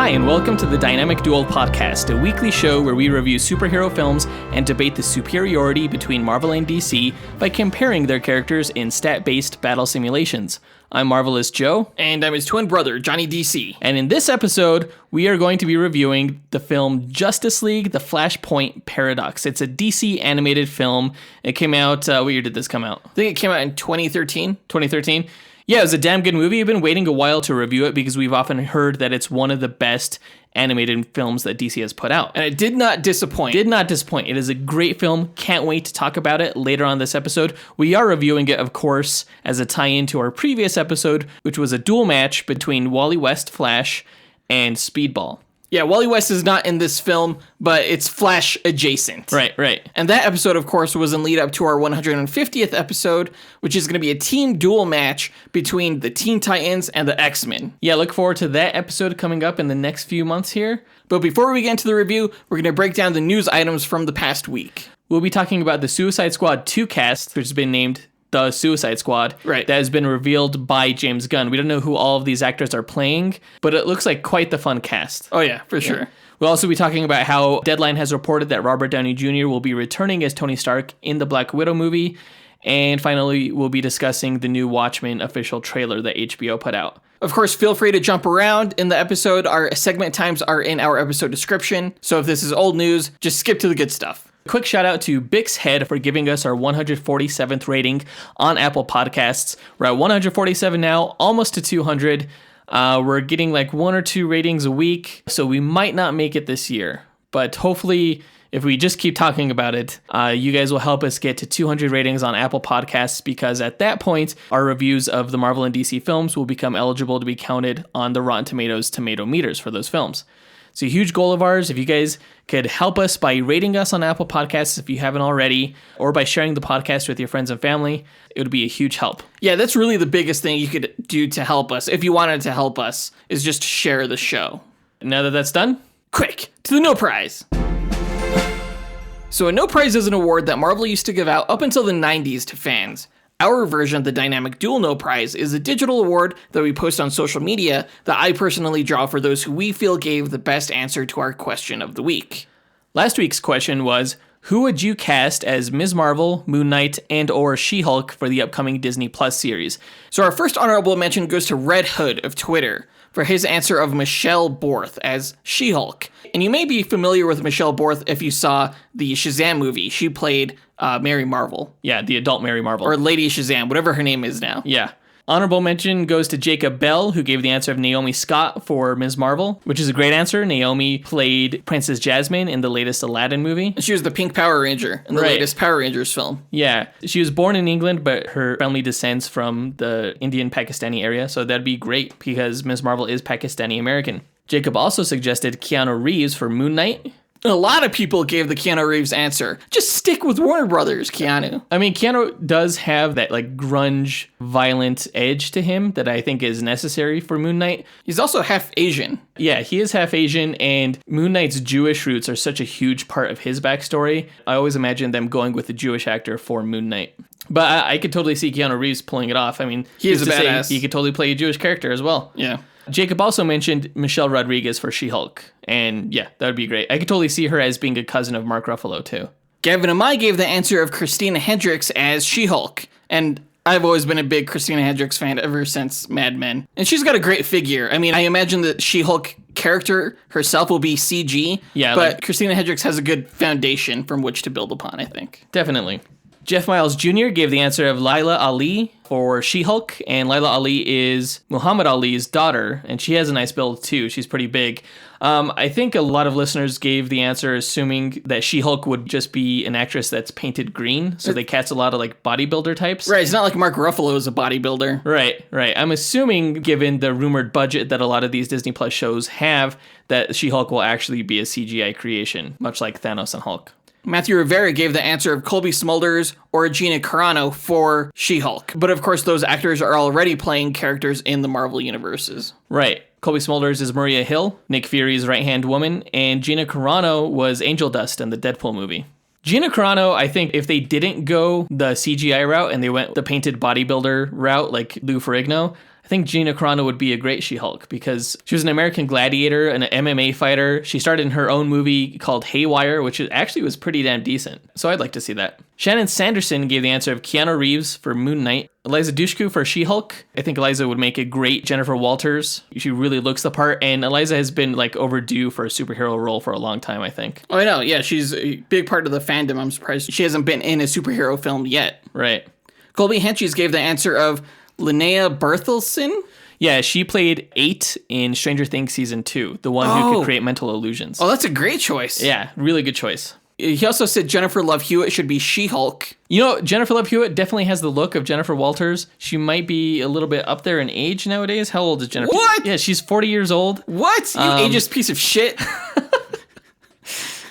Hi, and welcome to the Dynamic Duel Podcast, a weekly show where we review superhero films and debate the superiority between Marvel and DC by comparing their characters in stat-based battle simulations. I'm Marvelous Joe. And I'm his twin brother, Johnny DC. And in this episode, we are going to be reviewing the film Justice League, The Flashpoint Paradox. It's a DC animated film. It came out, what year did this come out? I think it came out in 2013. 2013? Yeah, it was a damn good movie. I've been waiting a while to review it because we've often heard that it's one of the best animated films that DC has put out. And it did not disappoint. Did not disappoint. It is a great film. Can't wait to talk about it later on this episode. We are reviewing it, of course, as a tie-in to our previous episode, which was a duel match between Wally West Flash and Speedball. Yeah, Wally West is not in this film, but it's Flash adjacent. Right. And that episode, of course, was in lead up to our 150th episode, which is going to be a team duel match between the Teen Titans and the X-Men. Yeah, look forward to that episode coming up in the next few months here. But before we get into the review, we're going to break down the news items from the past week. We'll be talking about the Suicide Squad 2 cast, which has been named The Suicide Squad, right? That has been revealed by James Gunn. We don't know who all of these actors are playing, but it looks like quite the fun cast. Oh yeah, for sure. We'll also be talking about how Deadline has reported that Robert Downey Jr. will be returning as Tony Stark in the Black Widow movie. And finally, we'll be discussing the new Watchmen official trailer that HBO put out. Of course, feel free to jump around in the episode. Our segment times are in our episode description. So if this is old news, just skip to the good stuff. Quick shout out to Bix Head for giving us our 147th rating on Apple Podcasts. We're at 147 now, almost to 200. We're getting like 1 or 2 ratings a week, so we might not make it this year. But hopefully, if we just keep talking about it, you guys will help us get to 200 ratings on Apple Podcasts, because at that point, our reviews of the Marvel and DC films will become eligible to be counted on the Rotten Tomatoes tomato meters for those films. It's a huge goal of ours. If you guys could help us by rating us on Apple Podcasts if you haven't already, or by sharing the podcast with your friends and family, it would be a huge help. Yeah, that's really the biggest thing you could do to help us, if you wanted to help us, is just share the show. Now that that's done, quick, to the No Prize. So a No Prize is an award that Marvel used to give out up until the 90s to fans. Our version of the Dynamic Duel No Prize is a digital award that we post on social media that I personally draw for those who we feel gave the best answer to our question of the week. Last week's question was, who would you cast as Ms. Marvel, Moon Knight, and or She-Hulk for the upcoming Disney Plus series? So our first honorable mention goes to Red Hood of Twitter for his answer of Michelle Borth as She-Hulk. And you may be familiar with Michelle Borth if you saw the Shazam movie. She played Mary Marvel. Yeah, the adult Mary Marvel. Or Lady Shazam, whatever her name is now. Yeah. Honorable mention goes to Jacob Bell, who gave the answer of Naomi Scott for Ms. Marvel, which is a great answer. Naomi played Princess Jasmine in the latest Aladdin movie. She was the Pink Power Ranger in the latest Power Rangers film. Yeah. She was born in England, but her family descends from the Indian-Pakistani area, so that'd be great because Ms. Marvel is Pakistani-American. Jacob also suggested Keanu Reeves for Moon Knight. A lot of people gave the Keanu Reeves answer. Just stick with Warner Brothers, Keanu. I mean, Keanu does have that like grunge, violent edge to him that I think is necessary for Moon Knight. He's also half Asian. Yeah, he is half Asian, and Moon Knight's Jewish roots are such a huge part of his backstory. I always imagine them going with a Jewish actor for Moon Knight. But I could totally see Keanu Reeves pulling it off. I mean, he is a badass. He could totally play a Jewish character as well. Yeah. Jacob also mentioned Michelle Rodriguez for She-Hulk. And yeah, that would be great. I could totally see her as being a cousin of Mark Ruffalo too. Gavin and I gave the answer of Christina Hendricks as She-Hulk. And I've always been a big Christina Hendricks fan ever since Mad Men. And she's got a great figure. I mean, I imagine the She-Hulk character herself will be CG. Yeah, but Christina Hendricks has a good foundation from which to build upon, I think. Definitely. Jeff Miles Jr. gave the answer of Laila Ali for She-Hulk, and Laila Ali is Muhammad Ali's daughter, and she has a nice build too. She's pretty big. I think a lot of listeners gave the answer assuming that She-Hulk would just be an actress that's painted green, so they cast a lot of like bodybuilder types. Right, it's not like Mark Ruffalo is a bodybuilder. Right. I'm assuming, given the rumored budget that a lot of these Disney Plus shows have, that She-Hulk will actually be a CGI creation, much like Thanos and Hulk. Matthew Rivera gave the answer of Colby Smulders or Gina Carano for She-Hulk. But of course, those actors are already playing characters in the Marvel universes. Right. Colby Smulders is Maria Hill, Nick Fury's right-hand woman, and Gina Carano was Angel Dust in the Deadpool movie. Gina Carano, I think if they didn't go the CGI route and they went the painted bodybuilder route like Lou Ferrigno, I I think Gina Carano would be a great She-Hulk because she was an American gladiator and an MMA fighter. She starred in her own movie called Haywire, which actually was pretty damn decent. So I'd like to see that. Shannon Sanderson gave the answer of Keanu Reeves for Moon Knight. Eliza Dushku for She-Hulk. I think Eliza would make a great Jennifer Walters. She really looks the part, and Eliza has been like overdue for a superhero role for a long time, I think. Oh, I know. Yeah, she's a big part of the fandom. I'm surprised she hasn't been in a superhero film yet. Right. Colby Henches gave the answer of Linnea Berthelsen. Yeah, she played 8 in Stranger Things Season 2, the one who could create mental illusions. Oh, that's a great choice. Yeah, really good choice. He also said Jennifer Love Hewitt should be She-Hulk. You know, Jennifer Love Hewitt definitely has the look of Jennifer Walters. She might be a little bit up there in age nowadays. How old is Jennifer? What? Yeah, she's 40 years old. What? You ageist piece of shit.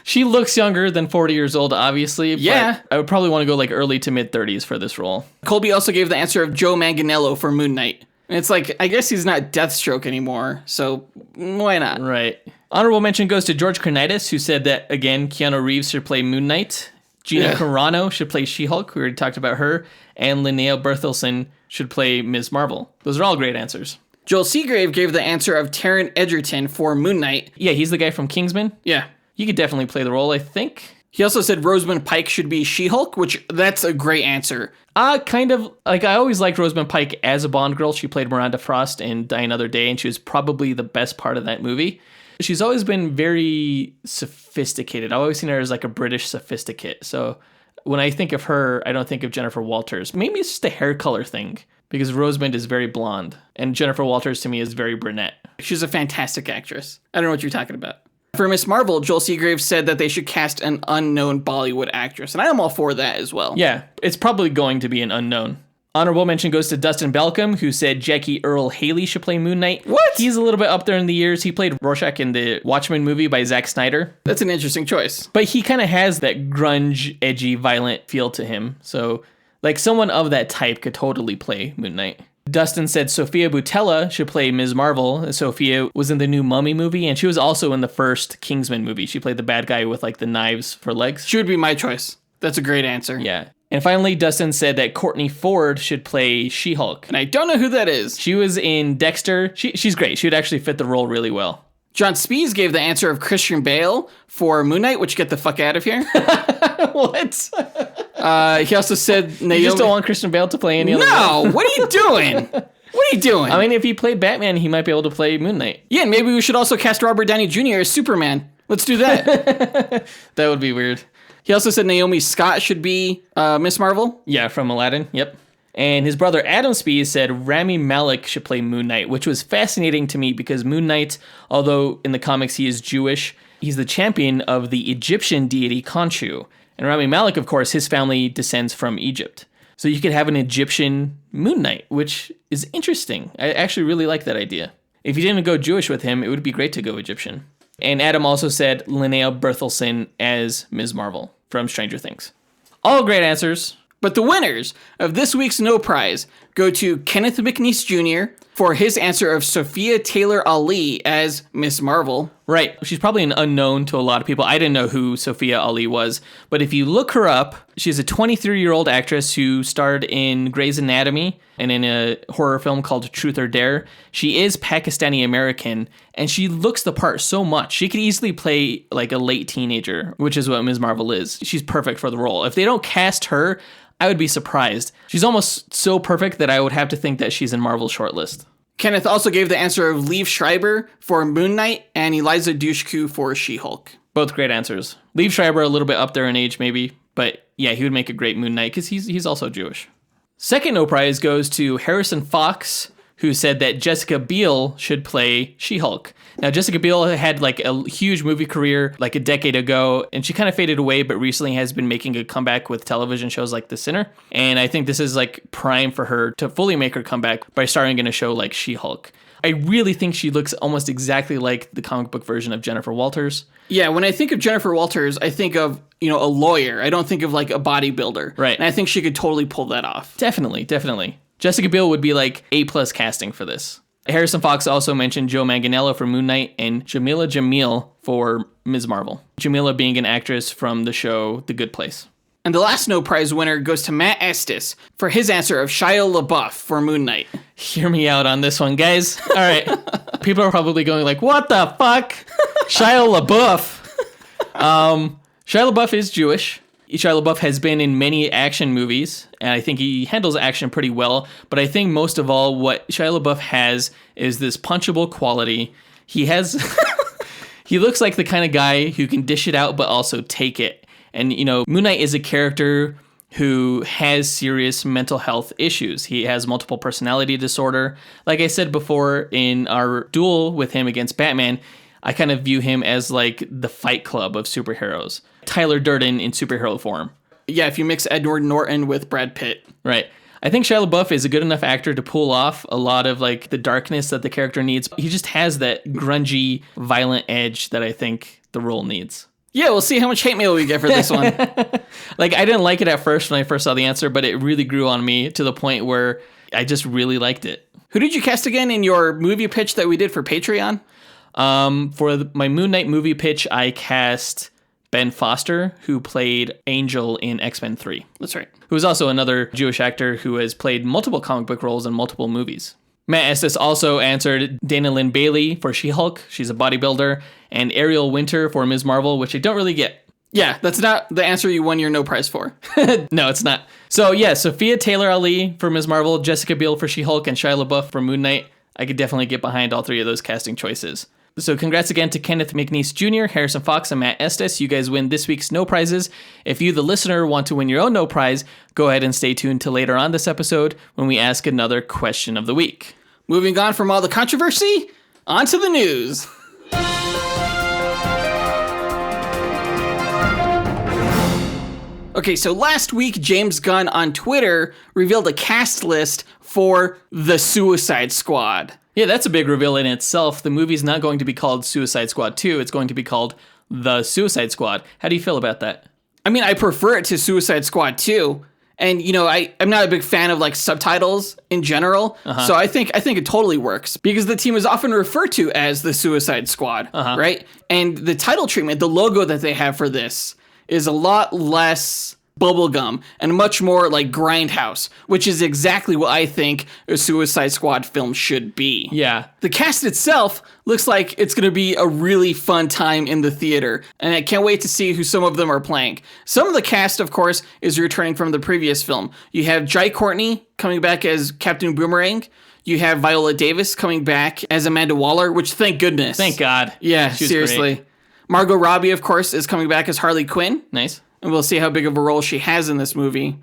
She looks younger than 40 years old, obviously. Yeah. But I would probably want to go like early to mid 30s for this role. Colby also gave the answer of Joe Manganiello for Moon Knight. And it's like, I guess he's not Deathstroke anymore, so why not? Right. Honorable mention goes to George Karnitis, who said that, again, Keanu Reeves should play Moon Knight. Gina Carano should play She-Hulk. We already talked about her. And Linnea Berthelsen should play Ms. Marvel. Those are all great answers. Joel Seagrave gave the answer of Taron Egerton for Moon Knight. Yeah, he's the guy from Kingsman. Yeah. He could definitely play the role, I think. He also said Rosamund Pike should be She-Hulk, which that's a great answer. Kind of. Like, I always liked Rosamund Pike as a Bond girl. She played Miranda Frost in Die Another Day, and she was probably the best part of that movie. She's always been very sophisticated. I've always seen her as like a British sophisticate. So when I think of her, I don't think of Jennifer Walters. Maybe it's just a hair color thing, because Rosamund is very blonde, and Jennifer Walters to me is very brunette. She's a fantastic actress. I don't know what you're talking about. For Miss Marvel, Joel Seagrave said that they should cast an unknown Bollywood actress, and I'm all for that as well. Yeah, it's probably going to be an unknown. Honorable mention goes to Dustin Belcom, who said Jackie Earle Haley should play Moon Knight. What? He's a little bit up there in the years. He played Rorschach in the Watchmen movie by Zack Snyder. That's an interesting choice. But he kind of has that grunge, edgy, violent feel to him. So, like, someone of that type could totally play Moon Knight. Dustin said Sophia Boutella should play Ms. Marvel. Sophia was in the new Mummy movie, and she was also in the first Kingsman movie. She played the bad guy with, like, the knives for legs. She would be my choice. That's a great answer. Yeah. And finally, Dustin said that Courtney Ford should play She-Hulk. And I don't know who that is. She was in Dexter. She's great. She would actually fit the role really well. John Spees gave the answer of Christian Bale for Moon Knight, which get the fuck out of here. What? He also said Naomi. You just don't want Christian Bale to play any other role? No! What are you doing? What are you doing? I mean, if he played Batman, he might be able to play Moon Knight. Yeah, and maybe we should also cast Robert Downey Jr. as Superman. Let's do that. That would be weird. He also said Naomi Scott should be Miss Marvel. Yeah, from Aladdin. Yep. And his brother Adam Spees said Rami Malek should play Moon Knight, which was fascinating to me because Moon Knight, although in the comics he is Jewish, he's the champion of the Egyptian deity Khonshu. And Rami Malek, of course, his family descends from Egypt. So you could have an Egyptian Moon Knight, which is interesting. I actually really like that idea. If you didn't go Jewish with him, it would be great to go Egyptian. And Adam also said Linnea Berthelsen as Ms. Marvel from Stranger Things. All great answers. But the winners of this week's No Prize go to Kenneth McNeese Jr. for his answer of Sophia Taylor Ali as Miss Marvel. Right. She's probably an unknown to a lot of people. I didn't know who Sophia Ali was. But if you look her up, she's a 23-year-old actress who starred in Grey's Anatomy and in a horror film called Truth or Dare. She is Pakistani-American, and she looks the part so much. She could easily play like a late teenager, which is what Ms. Marvel is. She's perfect for the role. If they don't cast her, I would be surprised. She's almost so perfect that I would have to think that she's in Marvel's shortlist. Kenneth also gave the answer of Liev Schreiber for Moon Knight and Eliza Dushku for She-Hulk. Both great answers. Liev Schreiber a little bit up there in age maybe, but yeah, he would make a great Moon Knight because he's also Jewish. Second no prize goes to Harrison Fox, who said that Jessica Biel should play She-Hulk. Now, Jessica Biel had like a huge movie career like a decade ago, and she kind of faded away, but recently has been making a comeback with television shows like The Sinner. And I think this is like prime for her to fully make her comeback by starring in a show like She-Hulk. I really think she looks almost exactly like the comic book version of Jennifer Walters. Yeah, when I think of Jennifer Walters, I think of, a lawyer. I don't think of like a bodybuilder. Right. And I think she could totally pull that off. Definitely. Jessica Biel would be like A+ casting for this. Harrison Fox also mentioned Joe Manganiello for Moon Knight and Jamila Jamil for Ms. Marvel. Jamila being an actress from the show The Good Place. And the last no prize winner goes to Matt Estes for his answer of Shia LaBeouf for Moon Knight. Hear me out on this one, guys. All right. People are probably going like, what the fuck? Shia LaBeouf. Shia LaBeouf is Jewish. Shia LaBeouf has been in many action movies, and I think he handles action pretty well. But I think most of all, what Shia LaBeouf has is this punchable quality. He has... he looks like the kind of guy who can dish it out, but also take it. And, you know, Moon Knight is a character who has serious mental health issues. He has multiple personality disorder. Like I said before, in our duel with him against Batman, I kind of view him as like the Fight Club of superheroes. Tyler Durden in superhero form. Yeah, if you mix Edward Norton with Brad Pitt. Right. I think Shia LaBeouf is a good enough actor to pull off a lot of like the darkness that the character needs. He just has that grungy, violent edge that I think the role needs. Yeah, we'll see how much hate mail we get for this one. Like, I didn't like it at first when I first saw the answer, but it really grew on me to the point where I just really liked it. Who did you cast again in your movie pitch that we did for Patreon? My Moon Knight movie pitch, I cast Ben Foster, who played Angel in X-Men 3. That's right. Who is also another Jewish actor who has played multiple comic book roles in multiple movies. Matt Estes also answered Dana Lynn Bailey for She-Hulk. She's a bodybuilder. And Ariel Winter for Ms. Marvel, which I don't really get. Yeah, that's not the answer you won your no prize for. No, it's not. So yeah, Sophia Taylor-Ali for Ms. Marvel, Jessica Biel for She-Hulk, and Shia LaBeouf for Moon Knight. I could definitely get behind all three of those casting choices. So congrats again to Kenneth McNeese Jr., Harrison Fox, and Matt Estes. You guys win this week's no prizes. If you, the listener, want to win your own no prize, go ahead and stay tuned to later on this episode when we ask another question of the week. Moving on from all the controversy, on to the news. Okay, so last week, James Gunn on Twitter revealed a cast list for The Suicide Squad. Yeah, that's a big reveal in itself. The movie's not going to be called Suicide Squad 2. It's going to be called The Suicide Squad. How do you feel about that? I mean, I prefer it to Suicide Squad 2. And, you know, I'm not a big fan of, like, subtitles in general. So I think it totally works. Because the team is often referred to as the Suicide Squad, right? And the title treatment, the logo that they have for this, is a lot less bubblegum and much more like Grindhouse, which is exactly what I think a Suicide Squad film should be. Yeah. The cast itself looks like it's going to be a really fun time in the theater, and I can't wait to see who some of them are playing. Some of the cast, of course, is returning from the previous film. You have Jai Courtney coming back as Captain Boomerang. You have Viola Davis coming back as Amanda Waller, which thank goodness. Thank God. Yeah, seriously. Great. Margot Robbie, of course, is coming back as Harley Quinn. Nice. And we'll see how big of a role she has in this movie.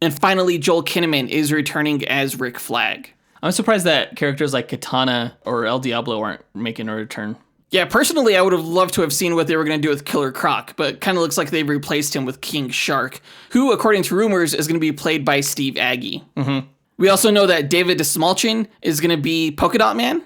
And finally, Joel Kinnaman is returning as Rick Flag. I'm surprised that characters like Katana or El Diablo aren't making a return. Yeah, personally, I would have loved to have seen what they were going to do with Killer Croc, but kind of looks like they've replaced him with King Shark, who, according to rumors, is going to be played by Steve Agee. We also know that David Dastmalchian is going to be Polka Dot Man.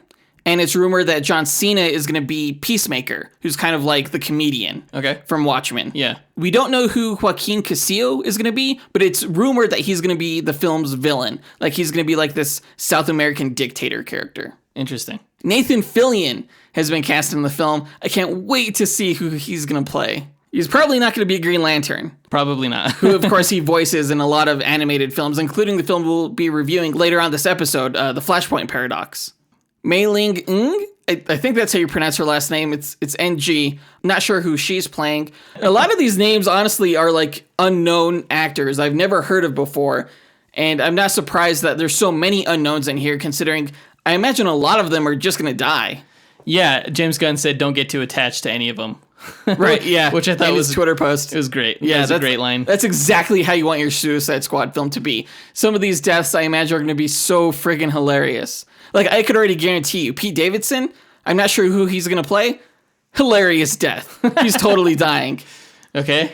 And it's rumored that John Cena is going to be Peacemaker, who's kind of like the comedian from Watchmen. Yeah. We don't know who Joaquin Casillo is going to be, but it's rumored that he's going to be the film's villain. Like, he's going to be like this South American dictator character. Interesting. Nathan Fillion has been cast in the film. I can't wait to see who he's going to play. He's probably not going to be Green Lantern. Probably not. Who, of course, he voices in a lot of animated films, including the film we'll be reviewing later on this episode, The Flashpoint Paradox. Mei Ling Ng, I think that's how you pronounce her last name. It's NG. Not sure who she's playing. A lot of these names, honestly, are like unknown actors I've never heard of before. And I'm not surprised that there's so many unknowns in here, considering I imagine a lot of them are just going to die. Yeah, James Gunn said don't get too attached to any of them. Right, yeah. Which I thought was his Twitter post. It was great. Yeah, that's a great line. That's exactly how you want your Suicide Squad film to be. Some of these deaths, I imagine, are going to be so friggin' hilarious. Like, I could already guarantee you, Pete Davidson, I'm not sure who he's going to play. Hilarious death. He's totally dying. Okay.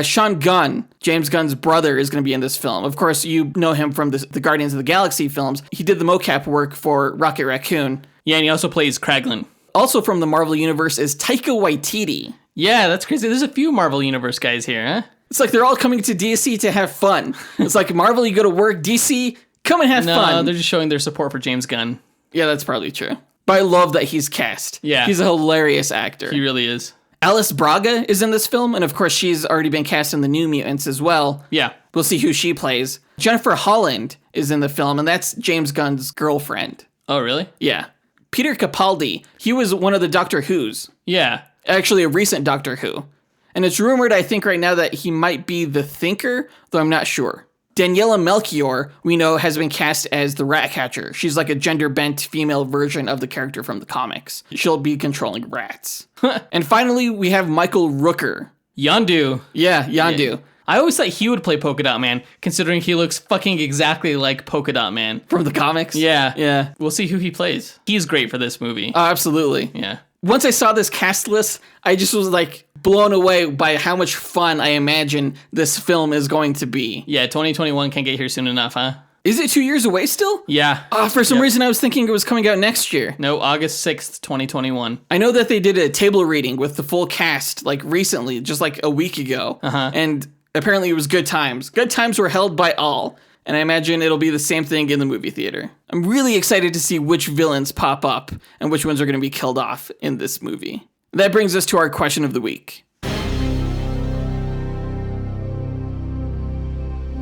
Sean Gunn, James Gunn's brother, is going to be in this film. Of course, you know him from the Guardians of the Galaxy films. He did the mocap work for Rocket Raccoon. Yeah, and he also plays Kraglin. Also from the Marvel Universe is Taika Waititi. Yeah, that's crazy. There's a few Marvel Universe guys here, huh? It's like they're all coming to DC to have fun. It's like Marvel, you go to work. DC, come and have fun. No, they're just showing their support for James Gunn. Yeah, that's probably true. But I love that he's cast. Yeah. He's a hilarious actor. He really is. Alice Braga is in this film, and of course she's already been cast in the New Mutants as well. Yeah. We'll see who she plays. Jennifer Holland is in the film, and that's James Gunn's girlfriend. Oh, really? Yeah. Peter Capaldi, he was one of the Doctor Who's. Yeah. Actually, a recent Doctor Who. And it's rumored, I think, right now that he might be the Thinker, though I'm not sure. Daniela Melchior, we know, has been cast as the Ratcatcher. She's like a gender-bent female version of the character from the comics. She'll be controlling rats. And finally, we have Michael Rooker. Yondu. Yeah, Yondu. Yeah. I always thought he would play Polka Dot Man, considering he looks fucking exactly like Polka Dot Man. From the comics? Yeah. Yeah. We'll see who he plays. He's great for this movie. Oh, absolutely. Yeah. Once I saw this cast list, I just was like blown away by how much fun I imagine this film is going to be. Yeah, 2021 can't get here soon enough, huh? Is it 2 years away still? Yeah. For some reason, I was thinking it was coming out next year. No, August 6th, 2021. I know that they did a table reading with the full cast, like recently, just like a week ago. And apparently it was good times. Good times were held by all. And I imagine it'll be the same thing in the movie theater. I'm really excited to see which villains pop up and which ones are going to be killed off in this movie. That brings us to our question of the week.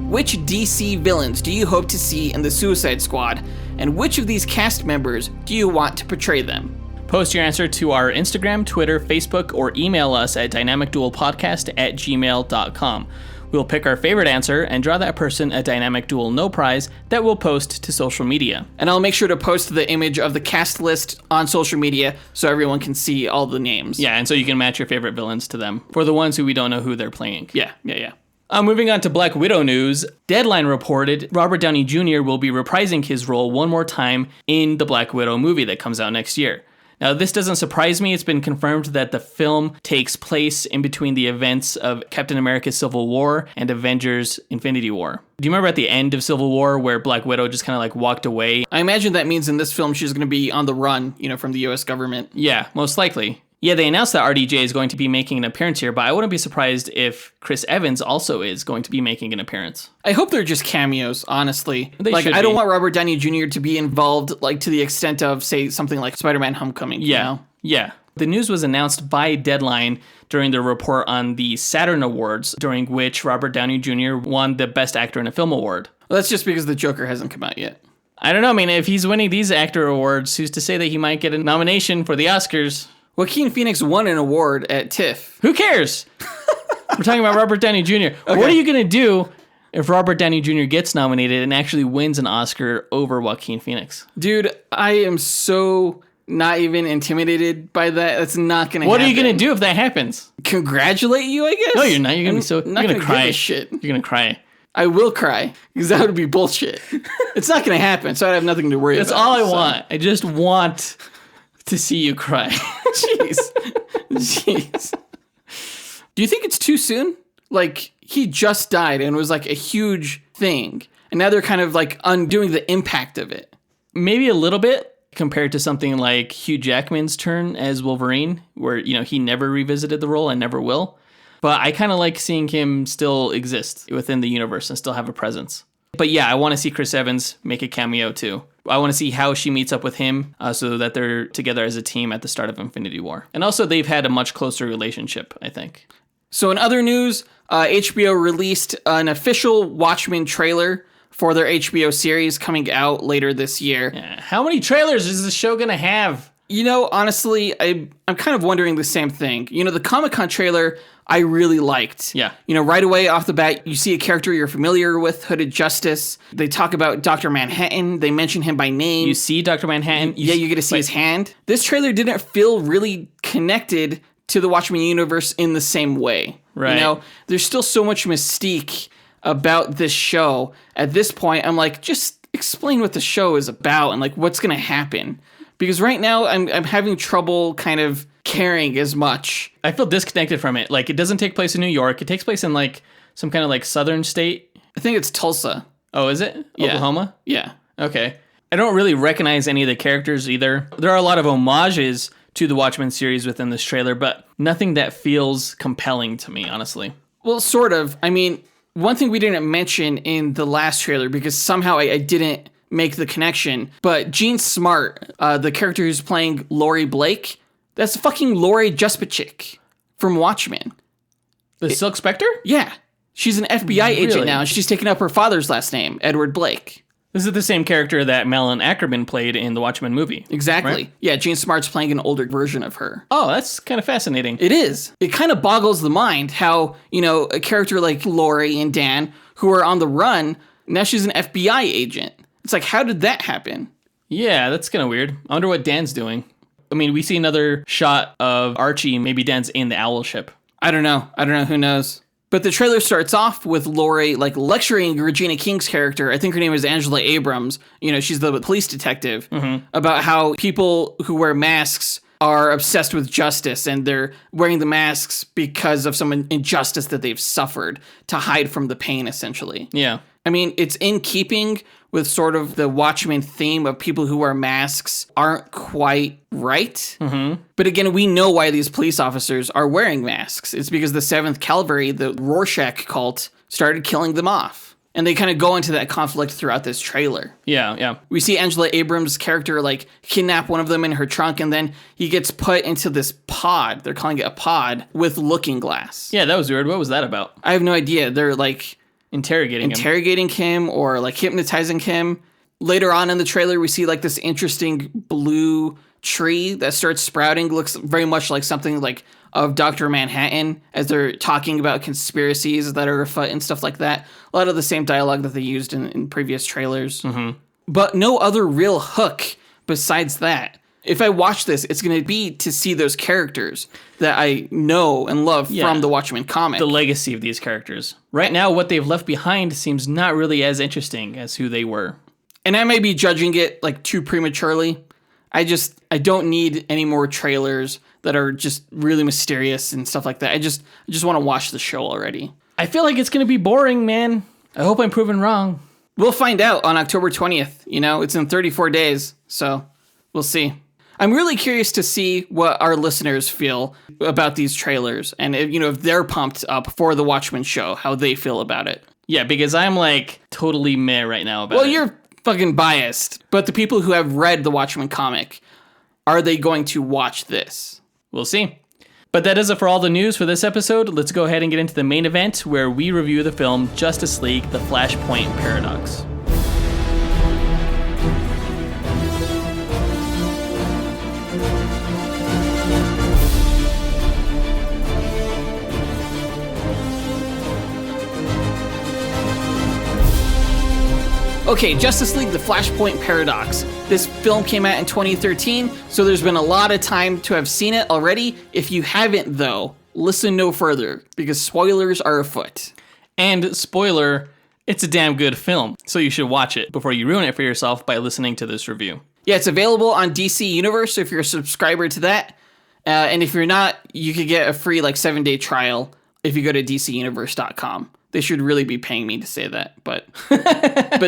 Which DC villains do you hope to see in the Suicide Squad, and which of these cast members do you want to portray them? Post your answer to our Instagram, Twitter, Facebook, or email us at dynamicduelpodcast@gmail.com. We'll pick our favorite answer and draw that person a Dynamic Duel No Prize that we'll post to social media. And I'll make sure to post the image of the cast list on social media so everyone can see all the names. Yeah, and so you can match your favorite villains to them for the ones who we don't know who they're playing. Yeah. Moving on to Black Widow news, Deadline reported Robert Downey Jr. will be reprising his role one more time in the Black Widow movie that comes out next year. Now, this doesn't surprise me. It's been confirmed that the film takes place in between the events of Captain America Civil War and Avengers Infinity War. Do you remember at the end of Civil War where Black Widow just kind of like walked away? I imagine that means in this film she's going to be on the run, from the US government. Yeah, most likely. Yeah, they announced that RDJ is going to be making an appearance here, but I wouldn't be surprised if Chris Evans also is going to be making an appearance. I hope they're just cameos, honestly. I don't want Robert Downey Jr. to be involved, to the extent of, say, something like Spider-Man Homecoming. Yeah. The news was announced by Deadline during the report on the Saturn Awards, during which Robert Downey Jr. won the Best Actor in a Film award. Well, that's just because the Joker hasn't come out yet. I don't know, if he's winning these actor awards, who's to say that he might get a nomination for the Oscars? Joaquin Phoenix won an award at TIFF. Who cares? We're talking about Robert Downey Jr. Okay. What are you going to do if Robert Downey Jr. gets nominated and actually wins an Oscar over Joaquin Phoenix? Dude, I am so not even intimidated by that. That's not going to happen. What are you going to do if that happens? Congratulate you, I guess? No, you're not. You're going to be you're going to cry. Shit. You're going to cry. I will cry, because that would be bullshit. It's not going to happen, so I have nothing to worry about. That's all I want. I just want to see you cry. Jeez. Do you think it's too soon? He just died and it was a huge thing. And now they're kind of undoing the impact of it. Maybe a little bit compared to something like Hugh Jackman's turn as Wolverine, where, he never revisited the role and never will. But I kind of like seeing him still exist within the universe and still have a presence. But yeah, I want to see Chris Evans make a cameo too. I want to see how she meets up with him so that they're together as a team at the start of Infinity War. And also they've had a much closer relationship, I think. So in other news, HBO released an official Watchmen trailer for their HBO series coming out later this year. Yeah. How many trailers is this show going to have? Honestly, I'm kind of wondering the same thing. The Comic-Con trailer I really liked. Yeah. Right away off the bat, you see a character you're familiar with, Hooded Justice. They talk about Dr. Manhattan. They mention him by name. You see Dr. Manhattan. You get to see his hand. This trailer didn't feel really connected to the Watchmen universe in the same way. Right. There's still so much mystique about this show. At this point, I'm just explain what the show is about and what's going to happen. Because right now, I'm having trouble kind of caring as much. I feel disconnected from it. It doesn't take place in New York. It takes place in some kind of southern state. I think it's Tulsa. Oh, is it? Yeah. Oklahoma? Yeah. Okay. I don't really recognize any of the characters either. There are a lot of homages to the Watchmen series within this trailer, but nothing that feels compelling to me, honestly. Well, sort of. One thing we didn't mention in the last trailer, because somehow I didn't make the connection, but Jean Smart, the character who's playing Laurie Blake, that's fucking Laurie Juspachik. from Watchmen. The Silk Spectre? Yeah. She's an FBI agent Really? now. She's taken up her father's last name, Edward Blake. This is the same character that Malin Ackerman played in the Watchmen movie. Exactly. Right? Yeah, Gene Smart's playing an older version of her. Oh, that's kind of fascinating. It is. It kind of boggles the mind how, a character like Lori and Dan, who are on the run, now she's an FBI agent. It's like, how did that happen? Yeah, that's kind of weird. I wonder what Dan's doing. I mean, we see another shot of Archie. Maybe Dan's in the owl ship. I don't know. Who knows? But the trailer starts off with Lori lecturing Regina King's character. I think her name is Angela Abrams. She's the police detective, about how people who wear masks are obsessed with justice, and they're wearing the masks because of some injustice that they've suffered to hide from the pain, essentially. Yeah. I mean, it's in keeping with sort of the Watchmen theme of people who wear masks aren't quite right. Mm-hmm. But again, we know why these police officers are wearing masks. It's because the 7th Cavalry, the Rorschach cult, started killing them off. And they kind of go into that conflict throughout this trailer. Yeah. We see Angela Abrams' character kidnap one of them in her trunk, and then he gets put into this pod. They're calling it a pod with Looking Glass. Yeah, that was weird. What was that about? I have no idea. They're Interrogating him or hypnotizing him. Later on in the trailer, we see this interesting blue tree that starts sprouting. Looks very much like something of Dr. Manhattan, as they're talking about conspiracies that are afoot and stuff like that. A lot of the same dialogue that they used in previous trailers. Mm-hmm. But no other real hook besides that. If I watch this, it's going to be to see those characters that I know and love from the Watchmen comic. The legacy of these characters. Right now, what they've left behind seems not really as interesting as who they were. And I may be judging it too prematurely. I don't need any more trailers that are just really mysterious and stuff like that. I just want to watch the show already. I feel like it's going to be boring, man. I hope I'm proven wrong. We'll find out on October 20th. It's in 34 days, so we'll see. I'm really curious to see what our listeners feel about these trailers, and if they're pumped up for the Watchmen show, how they feel about it. Yeah, because I'm totally meh right now about it. Well, you're fucking biased, but the people who have read the Watchmen comic, are they going to watch this? We'll see. But that is it for all the news for this episode. Let's go ahead and get into the main event, where we review the film Justice League: The Flashpoint Paradox. Okay, Justice League: The Flashpoint Paradox. This film came out in 2013, so there's been a lot of time to have seen it already. If you haven't, though, listen no further, because spoilers are afoot. And spoiler, it's a damn good film, so you should watch it before you ruin it for yourself by listening to this review. Yeah, it's available on DC Universe if you're a subscriber to that. And if you're not, you could get a free 7-day trial if you go to dcuniverse.com. They should really be paying me to say that, but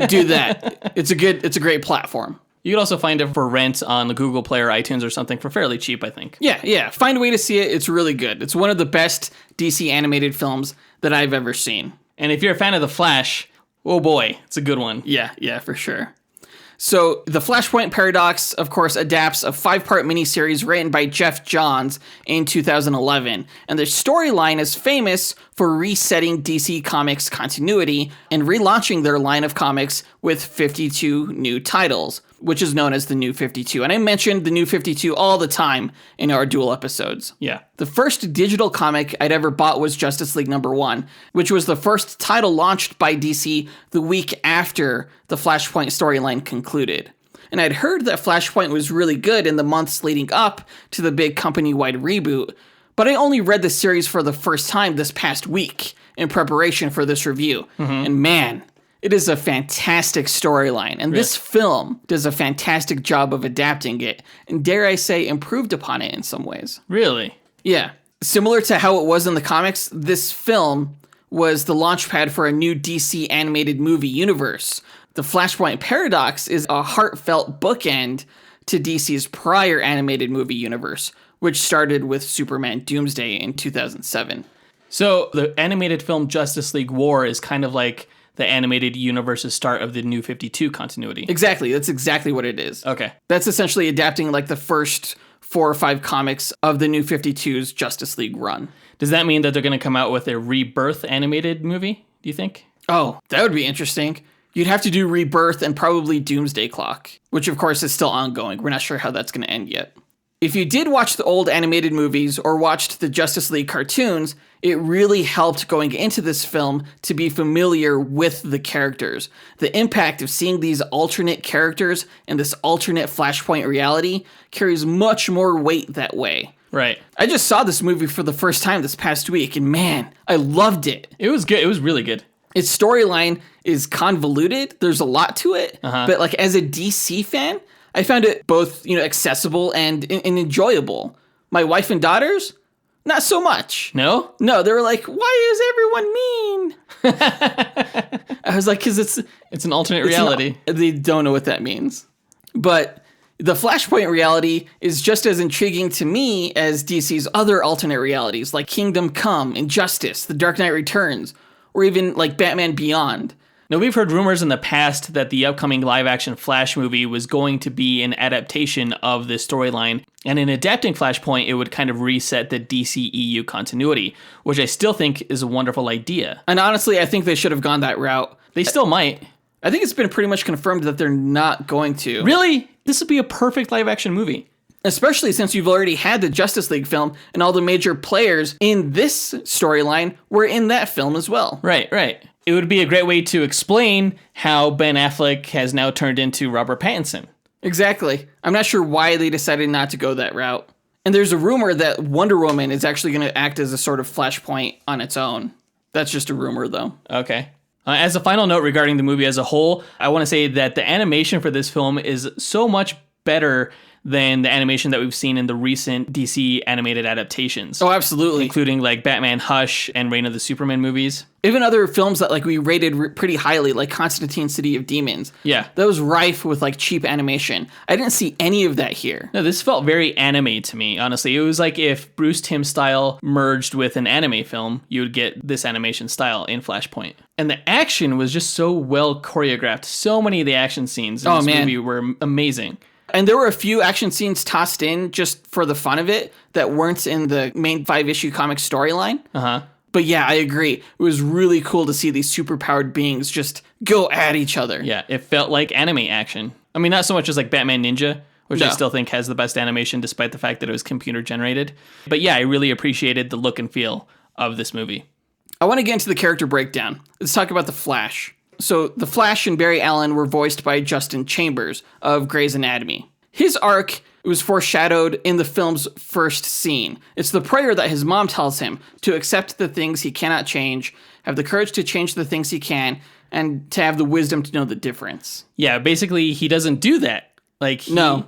do that. It's a great platform. You can also find it for rent on the Google Play or iTunes or something for fairly cheap, I think. Yeah. Find a way to see it. It's really good. It's one of the best DC animated films that I've ever seen. And if you're a fan of The Flash, oh boy, it's a good one. Yeah, for sure. So, The Flashpoint Paradox, of course, adapts a 5-part miniseries written by Jeff Johns in 2011, and the storyline is famous for resetting DC Comics continuity and relaunching their line of comics with 52 new titles, which is known as the New 52. And I mentioned the New 52 all the time in our dual episodes. Yeah. The first digital comic I'd ever bought was Justice League #1, which was the first title launched by DC the week after the Flashpoint storyline concluded. And I'd heard that Flashpoint was really good in the months leading up to the big company-wide reboot, but I only read the series for the first time this past week in preparation for this review. Mm-hmm. And man, it is a fantastic storyline, and this film does a fantastic job of adapting it, and dare I say, improved upon it in some ways. Really? Yeah. Similar to how it was in the comics, this film was the launchpad for a new DC animated movie universe. The Flashpoint Paradox is a heartfelt bookend to DC's prior animated movie universe, which started with Superman Doomsday in 2007. So the animated film Justice League War is kind of like the animated universe's start of the New 52 continuity. Exactly. That's exactly what it is. Okay. That's essentially adapting the first 4 or 5 comics of the New 52's Justice League run. Does that mean that they're going to come out with a Rebirth animated movie, do you think? Oh, that would be interesting. You'd have to do Rebirth and probably Doomsday Clock, which of course is still ongoing. We're not sure how that's going to end yet. If you did watch the old animated movies or watched the Justice League cartoons, it really helped going into this film to be familiar with the characters. The impact of seeing these alternate characters in this alternate Flashpoint reality carries much more weight that way. Right. I just saw this movie for the first time this past week, and man, I loved it. It was good. It was really good. Its storyline is convoluted. There's a lot to it. But like as a DC fan, I found it both, accessible and enjoyable. My wife and daughters, not so much. No? No, they were like, why is everyone mean? I was like, because it's an alternate reality. They don't know what that means. But the Flashpoint reality is just as intriguing to me as DC's other alternate realities, like Kingdom Come, Injustice, The Dark Knight Returns, or even like Batman Beyond. Now, we've heard rumors in the past that the upcoming live-action Flash movie was going to be an adaptation of this storyline, and in adapting Flashpoint, it would kind of reset the DCEU continuity, which I still think is a wonderful idea. And honestly, I think they should have gone that route. They still might. I think it's been pretty much confirmed that they're not going to. Really? This would be a perfect live-action movie. Especially since you've already had the Justice League film, and all the major players in this storyline were in that film as well. Right. It would be a great way to explain how Ben Affleck has now turned into Robert Pattinson. Exactly. I'm not sure why they decided not to go that route. And there's a rumor that Wonder Woman is actually going to act as a sort of Flashpoint on its own. That's just a rumor, though. Okay. As a final note regarding the movie as a whole, I want to say that the animation for this film is so much better than the animation that we've seen in the recent DC animated adaptations. Oh, absolutely. Including like Batman Hush and Reign of the Superman movies. Even other films that like we rated pretty highly, like Constantine City of Demons. Yeah. That was rife with like cheap animation. I didn't see any of that here. No, this felt very anime to me, honestly. It was like if Bruce Timm style merged with an anime film, you would get this animation style in Flashpoint. And the action was just so well choreographed. So many of the action scenes in this movie were amazing. And there were a few action scenes tossed in just for the fun of it that weren't in the main 5-issue comic storyline. But yeah, I agree. It was really cool to see these superpowered beings just go at each other. Yeah, it felt like anime action. I mean, not so much as like Batman Ninja, which I still think has the best animation despite the fact that it was computer generated. But yeah, I really appreciated the look and feel of this movie. I want to get into the character breakdown. Let's talk about the Flash. So the Flash and Barry Allen were voiced by Justin Chambers of Grey's Anatomy. His arc was foreshadowed in the film's first scene. It's the prayer that his mom tells him to accept the things he cannot change, have the courage to change the things he can, and to have the wisdom to know the difference. Yeah, basically he doesn't do that. Like,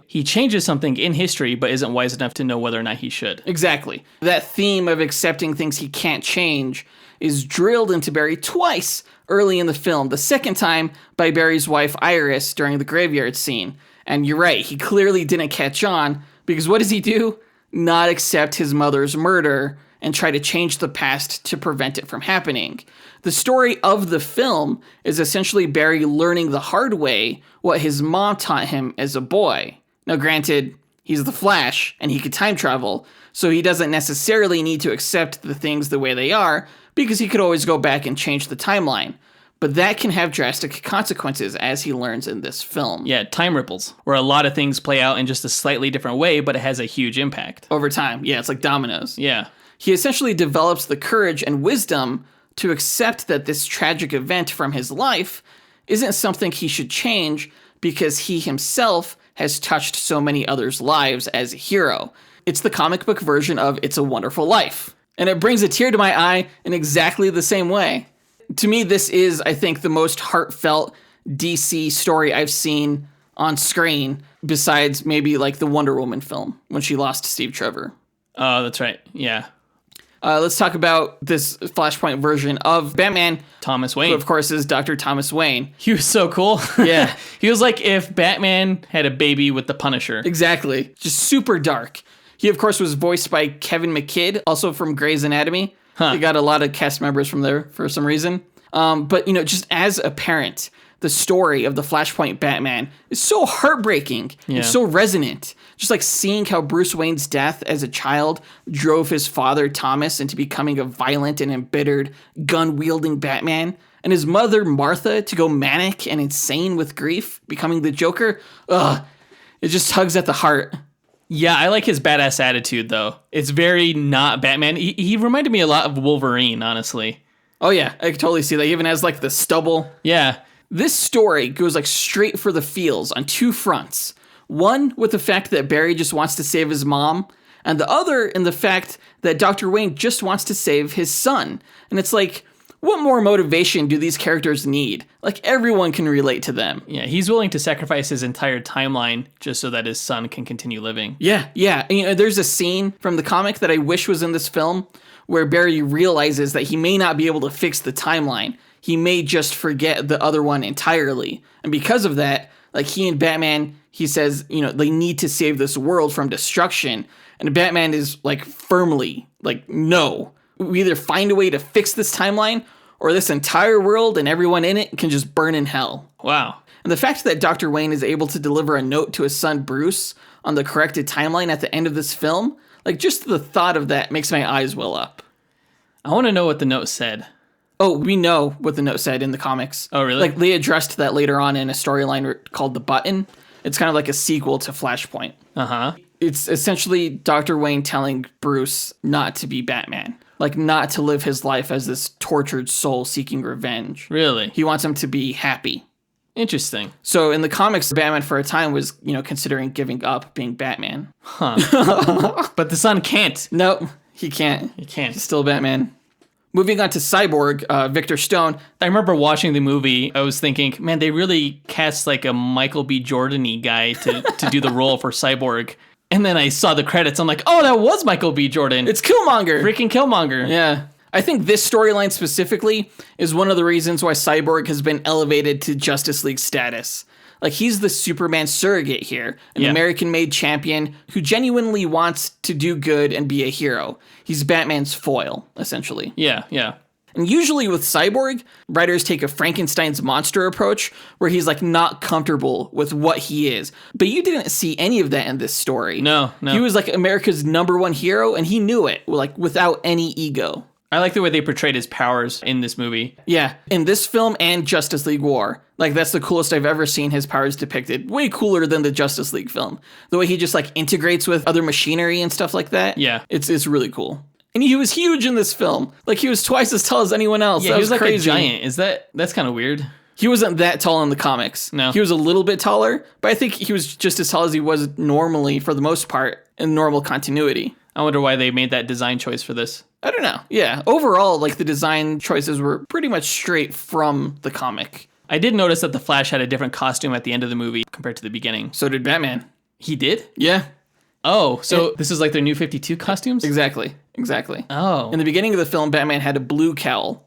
he changes something in history, but isn't wise enough to know whether or not he should. Exactly. That theme of accepting things he can't change is drilled into Barry twice early in the film. The second time by Barry's wife Iris during the graveyard scene. And you're right, he clearly didn't catch on, because what does he do? Not accept his mother's murder and try to change the past to prevent it from happening. The story of the film is essentially Barry learning the hard way what his mom taught him as a boy. Now granted, he's the Flash and he could time travel, so he doesn't necessarily need to accept the things the way they are, because he could always go back and change the timeline. But that can have drastic consequences, as he learns in this film. Yeah, time ripples, where a lot of things play out in just a slightly different way, but it has a huge impact. Over time, yeah, it's like dominoes. Yeah. He essentially develops the courage and wisdom to accept that this tragic event from his life isn't something he should change, because he himself has touched so many others' lives as a hero. It's the comic book version of It's a Wonderful Life. And it brings a tear to my eye in exactly the same way. To me, this is, I think, the most heartfelt DC story I've seen on screen, besides maybe like the Wonder Woman film when she lost Steve Trevor. Oh, that's right. Yeah. Let's talk about this Flashpoint version of Batman. Thomas Wayne. Who, of course, is Dr. Thomas Wayne. He was so cool. Yeah. He was like if Batman had a baby with the Punisher. Exactly. Just super dark. He, of course, was voiced by Kevin McKidd, also from Grey's Anatomy. They got a lot of cast members from there for some reason. But, just as a parent, the story of the Flashpoint Batman is so heartbreaking and so resonant. Just like seeing how Bruce Wayne's death as a child drove his father, Thomas, into becoming a violent and embittered gun-wielding Batman, and his mother, Martha, to go manic and insane with grief, becoming the Joker. Ugh, it just tugs at the heart. Yeah, I like his badass attitude, though. It's very not Batman. He reminded me a lot of Wolverine, honestly. Oh, yeah, I can totally see that. He even has, like, the stubble. Yeah. This story goes, like, straight for the feels on two fronts. One, with the fact that Barry just wants to save his mom, and the other in the fact that Dr. Wayne just wants to save his son. And it's like, what more motivation do these characters need? Like, everyone can relate to them. Yeah, he's willing to sacrifice his entire timeline just so that his son can continue living. Yeah. And, you know, there's a scene from the comic that I wish was in this film where Barry realizes that he may not be able to fix the timeline. He may just forget the other one entirely. And because of that, like, he and Batman, he says, you know, they need to save this world from destruction. And Batman is, like, firmly, like, no. We either find a way to fix this timeline, or this entire world and everyone in it can just burn in hell. Wow. And the fact that Dr. Wayne is able to deliver a note to his son Bruce on the corrected timeline at the end of this film, like, just the thought of that makes my eyes well up. I want to know what the note said. Oh, we know what the note said in the comics. Oh, really? Like, they addressed that later on in a storyline called The Button. It's kind of like a sequel to Flashpoint. Uh-huh. It's essentially Dr. Wayne telling Bruce not to be Batman. Like, not to live his life as this tortured soul seeking revenge. Really? He wants him to be happy. Interesting. So in the comics, Batman for a time was, you know, considering giving up being Batman. Huh. But the son can't. Nope, he can't. He can't. He's still Batman. Moving on to Cyborg, Victor Stone. I remember watching the movie, I was thinking, man, they really cast like a Michael B. Jordan-y guy to do the role for Cyborg. And then I saw the credits. I'm like, oh, that was Michael B. Jordan. It's Killmonger. Freaking Killmonger. Yeah. I think this storyline specifically is one of the reasons why Cyborg has been elevated to Justice League status. Like, he's the Superman surrogate here, an American-made champion who genuinely wants to do good and be a hero. He's Batman's foil, essentially. Yeah. And usually with Cyborg, writers take a Frankenstein's monster approach where he's, like, not comfortable with what he is. But you didn't see any of that in this story. No. He was, like, America's #1 hero, and he knew it, like, without any ego. I like the way they portrayed his powers in this movie. Yeah, in this film and Justice League War. Like, that's the coolest I've ever seen his powers depicted. Way cooler than the Justice League film. The way he just, like, integrates with other machinery and stuff like that. Yeah. It's really cool. And he was huge in this film. Like, he was twice as tall as anyone else. Yeah, that he was like crazy. a giant. That's kind of weird. He wasn't that tall in the comics. No. He was a little bit taller, but I think he was just as tall as he was normally, for the most part, in normal continuity. I wonder why they made that design choice for this. I don't know. Yeah, overall, like, the design choices were pretty much straight from the comic. I did notice that the Flash had a different costume at the end of the movie compared to the beginning. So did Batman. He did? Yeah. Oh, so this is like their new 52 costumes? Exactly. Oh. In the beginning of the film, Batman had a blue cowl,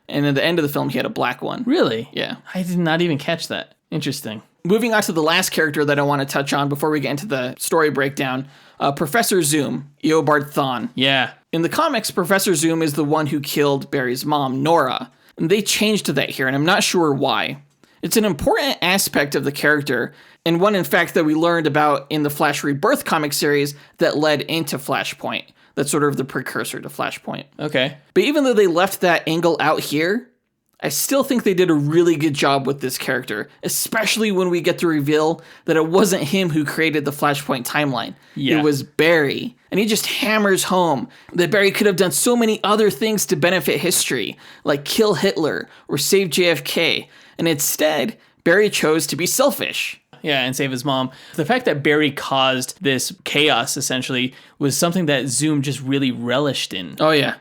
and at the end of the film, he had a black one. Really? Yeah. I did not even catch that. Interesting. Moving on to the last character that I want to touch on before we get into the story breakdown, Professor Zoom, Eobard Thawne. Yeah. In the comics, Professor Zoom is the one who killed Barry's mom, Nora, and they changed that here, and I'm not sure why. It's an important aspect of the character, and one, in fact, that we learned about in the Flash Rebirth comic series that led into Flashpoint. That's sort of the precursor to Flashpoint. Okay. But even though they left that angle out here, I still think they did a really good job with this character, especially when we get to reveal that it wasn't him who created the Flashpoint timeline. Yeah. It was Barry. And he just hammers home that Barry could have done so many other things to benefit history, like kill Hitler or save JFK. And instead, Barry chose to be selfish. Yeah, and save his mom. The fact that Barry caused this chaos, essentially, was something that Zoom just really relished in. Oh, yeah.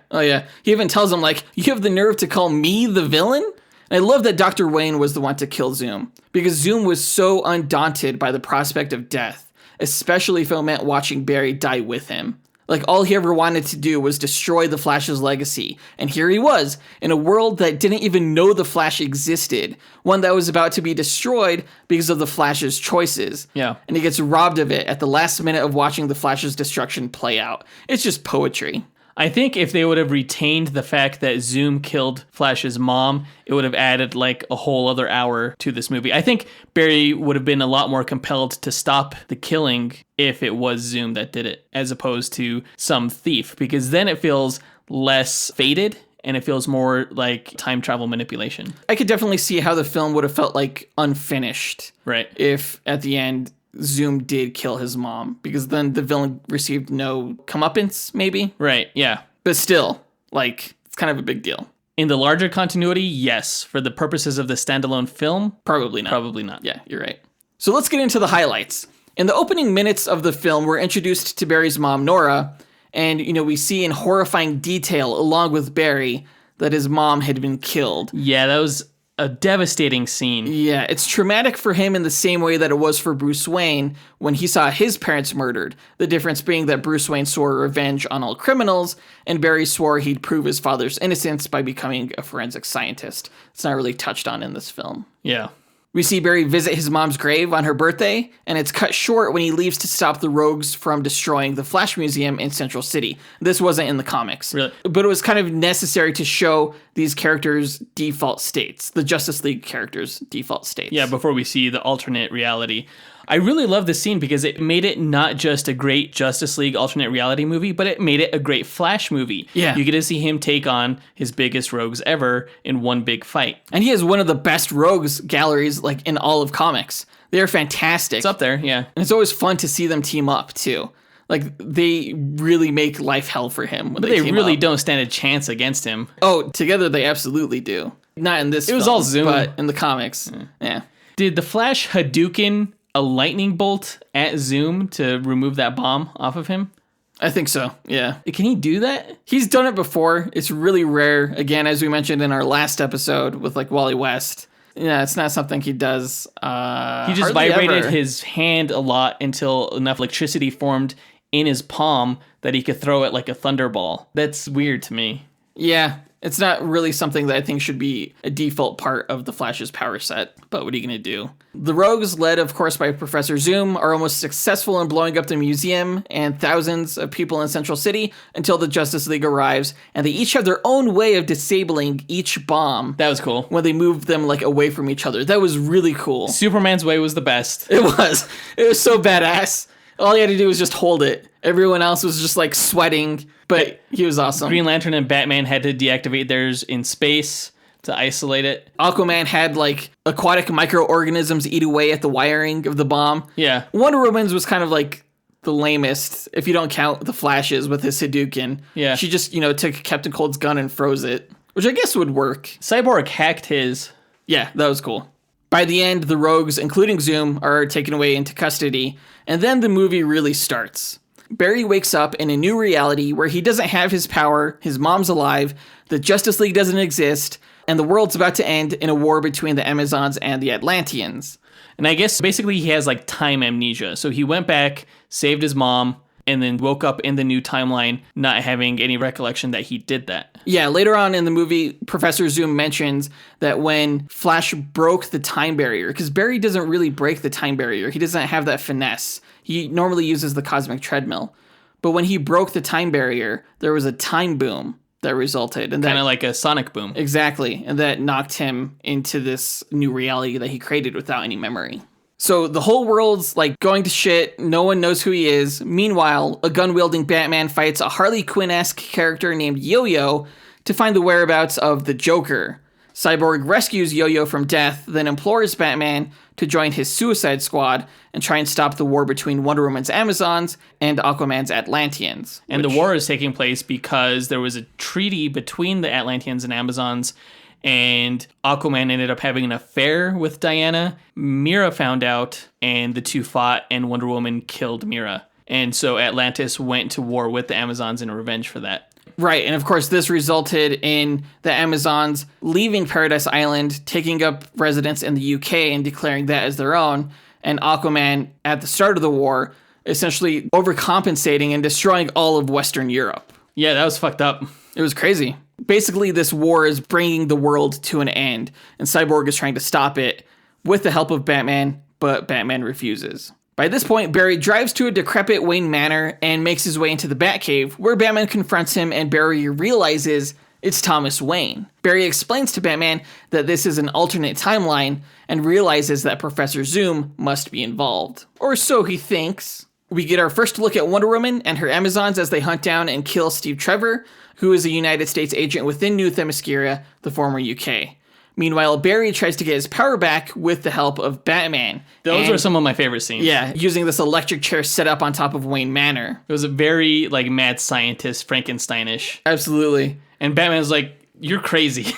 He even tells him, like, you have the nerve to call me the villain? And I love that Dr. Wayne was the one to kill Zoom, because Zoom was so undaunted by the prospect of death, especially if it meant watching Barry die with him. Like, all he ever wanted to do was destroy the Flash's legacy. And here he was, in a world that didn't even know the Flash existed. One that was about to be destroyed because of the Flash's choices. Yeah. And he gets robbed of it at the last minute of watching the Flash's destruction play out. It's just poetry. I think if they would have retained the fact that Zoom killed Flash's mom, it would have added like a whole other hour to this movie. I think Barry would have been a lot more compelled to stop the killing if it was Zoom that did it, as opposed to some thief, because then it feels less fated and it feels more like time travel manipulation. I could definitely see how the film would have felt like unfinished. Right. If at the end Zoom did kill his mom, because then the villain received no comeuppance, maybe. Right, yeah. But still, like, it's kind of a big deal. In the larger continuity, yes. For the purposes of the standalone film, Probably not. probably not. Yeah, you're right. So let's get into the highlights. In the opening minutes of the film, we're introduced to Barry's mom, Nora, and, we see in horrifying detail, along with Barry, that his mom had been killed. Yeah, that was a devastating scene. Yeah, it's traumatic for him in the same way that it was for Bruce Wayne when he saw his parents murdered. The difference being that Bruce Wayne swore revenge on all criminals, and Barry swore he'd prove his father's innocence by becoming a forensic scientist. It's not really touched on in this film. Yeah. We see Barry visit his mom's grave on her birthday, and it's cut short when he leaves to stop the rogues from destroying the Flash Museum in Central City. This wasn't in the comics. Really? But it was kind of necessary to show these characters' default states, the Justice League characters' default states. Yeah, before we see the alternate reality. I really love this scene because it made it not just a great Justice League alternate reality movie, but it made it a great Flash movie. Yeah. You get to see him take on his biggest rogues ever in one big fight. And he has one of the best rogues galleries, like, in all of comics. They're fantastic. It's up there, yeah. And it's always fun to see them team up, too. Like, they really make life hell for him when But they they team really up. don't stand a chance against him. Oh, together they absolutely do. Not in this It was film, all Zoom. but in the comics. Yeah. Did the Flash Hadouken a lightning bolt at Zoom to remove that bomb off of him? I think so, yeah. Can he do that? He's done it before. It's really rare. Again, as we mentioned in our last episode with, like, Wally West. Yeah, it's not something he does. He just hardly vibrated ever. his hand a lot until enough electricity formed in his palm that he could throw it like a thunderball. That's weird to me. Yeah, it's not really something that I think should be a default part of the Flash's power set, but what are you going to do? The rogues, led of course by Professor Zoom, are almost successful in blowing up the museum and thousands of people in Central City until the Justice League arrives, and they each have their own way of disabling each bomb. That was cool. When they move them, like, away from each other. That was really cool. Superman's way was the best. It was. It was so badass. All he had to do was just hold it. Everyone else was just, like, sweating, but he was awesome. Green Lantern and Batman had to deactivate theirs in space to isolate it. Aquaman had, like, aquatic microorganisms eat away at the wiring of the bomb. Yeah. Wonder Woman's was kind of, like, the lamest, if you don't count the Flashes with his Hadouken. Yeah. She just, took Captain Cold's gun and froze it, which I guess would work. Cyborg hacked his. Yeah, that was cool. By the end, the rogues, including Zoom, are taken away into custody, and then the movie really starts. Barry wakes up in a new reality where he doesn't have his power, his mom's alive, the Justice League doesn't exist, and the world's about to end in a war between the Amazons and the Atlanteans. And I guess basically he has like time amnesia. So he went back, saved his mom, and then woke up in the new timeline not having any recollection that he did that. Yeah, later on in the movie, Professor Zoom mentions that when Flash broke the time barrier, because Barry doesn't really break the time barrier, he doesn't have that finesse. He normally uses the cosmic treadmill. But when he broke the time barrier, there was a time boom that resulted. And Kind of like a sonic boom. Exactly. And that knocked him into this new reality that he created without any memory. So the whole world's like going to shit. No one knows who he is. Meanwhile, a gun-wielding Batman fights a Harley Quinn-esque character named Yo-Yo to find the whereabouts of the Joker. Cyborg rescues Yo-Yo from death, then implores Batman to join his Suicide Squad and try and stop the war between Wonder Woman's Amazons and Aquaman's Atlanteans. And the war is taking place because there was a treaty between the Atlanteans and Amazons, and Aquaman ended up having an affair with Diana. Mira found out, and the two fought, and Wonder Woman killed Mira. And so Atlantis went to war with the Amazons in revenge for that. Right, and of course this resulted in the Amazons leaving Paradise Island, taking up residence in the UK and declaring that as their own, and Aquaman, at the start of the war, essentially overcompensating and destroying all of Western Europe. Yeah, that was fucked up. It was crazy. Basically, this war is bringing the world to an end, and Cyborg is trying to stop it with the help of Batman, but Batman refuses. By this point, Barry drives to a decrepit Wayne Manor and makes his way into the Batcave, where Batman confronts him and Barry realizes it's Thomas Wayne. Barry explains to Batman that this is an alternate timeline and realizes that Professor Zoom must be involved. Or so he thinks. We get our first look at Wonder Woman and her Amazons as they hunt down and kill Steve Trevor, who is a United States agent within New Themyscira, the former UK. Meanwhile, Barry tries to get his power back with the help of Batman. Those are some of my favorite scenes. Yeah, using this electric chair set up on top of Wayne Manor. It was a very, like, mad scientist, Frankenstein-ish. Absolutely. And Batman's like, you're crazy.